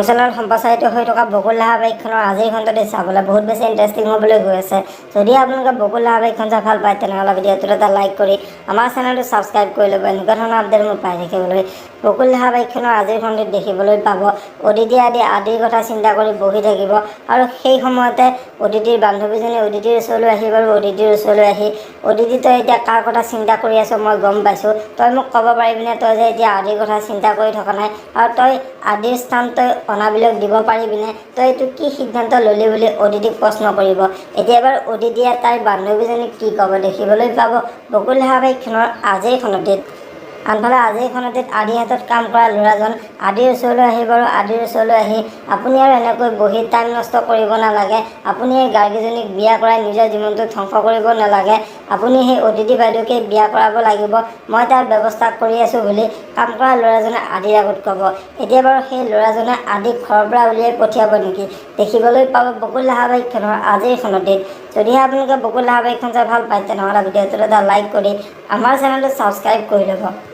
চেনেলত সম্প্ৰচাৰিত হৈ থকা বকুল ধাৰাবাহিকখনৰ আজিৰ খণ্ডতে চাবলৈ বহুত বেছি ইণ্টাৰেষ্টিং হ'বলৈ গৈ আছে। যদি আপোনালোকে বকুল ধাৰাবাহিকখন চাই ভাল পায় তেনেহ'লে ভিডিঅ'টোত এটা লাইক কৰি আমাৰ চেনেলটো ছাবস্ক্ৰাইব কৰি ল'ব। এনেকুৱা ধৰণৰ আপডেট মোৰ পাই থাকিবলৈ। বকুল ধাৰাবাহিকখনৰ আজিৰ খণ্ডত দেখিবলৈ পাব অদিতি আদিৰ কথা চিন্তা কৰি বহি থাকিব আৰু সেই সময়তে অদিতিৰ বান্ধৱীজনী অদিতিৰ ওচৰলৈ আহি বাৰু অদিতিৰ ওচৰলৈ আহি অদিতি তই এতিয়া কাৰ কথা চিন্তা কৰি আছ মই গম পাইছোঁ, তই মোক ক'ব পাৰিবিনে তই যে এতিয়া আদিৰ কথা চিন্তা কৰি থকা নাই আৰু তই আদিৰ স্থান তই অনাবিলক দিব পাৰিবিনে, তই এইটো কি সিদ্ধান্ত ল'লি বুলি অদিতিক প্ৰশ্ন কৰিব। এতিয়া বাৰু অদিতিয়ে তাইৰ বান্ধৱীজনীক কি ক'ব দেখিবলৈ পাব বকুল ধাৰাবাহিকখনৰ আজিৰ খণ্ডতে। আনফালে আজিৰ খণ্ডত আদিৰ হাতত কাম কৰা ল'ৰাজন আদিৰ ওচৰলৈ আহি বাৰু আদিৰ ওচৰলৈ আহি আপুনি আৰু এনেকৈ বহি টাইম নষ্ট কৰিব নালাগে, আপুনি এই গাৰ্গীজনীক বিয়া কৰাই নিজৰ জীৱনটো ধ্বংস কৰিব নালাগে, আপুনি সেই অদিতি বাইদেউকে বিয়া কৰাব লাগিব, মই তাৰ ব্যৱস্থা কৰি আছোঁ বুলি কাম কৰা ল'ৰাজনে আদিৰ আগত ক'ব। এতিয়া বাৰু সেই ল'ৰাজনে আদিক ঘৰৰ পৰা উলিয়াই পঠিয়াব নেকি দেখিবলৈ পাব বকুল ধাৰাবাহিকখনৰ আজিৰ খণ্ডতে। যদিহে আপোনালোকে বকুল ধাৰাবাহিকখন চাই ভাল পায় তেনেহ'লে ভিডিঅ'টোত এটা লাইক কৰি আমাৰ চেনেলটো ছাবস্ক্ৰাইব কৰি ল'ব।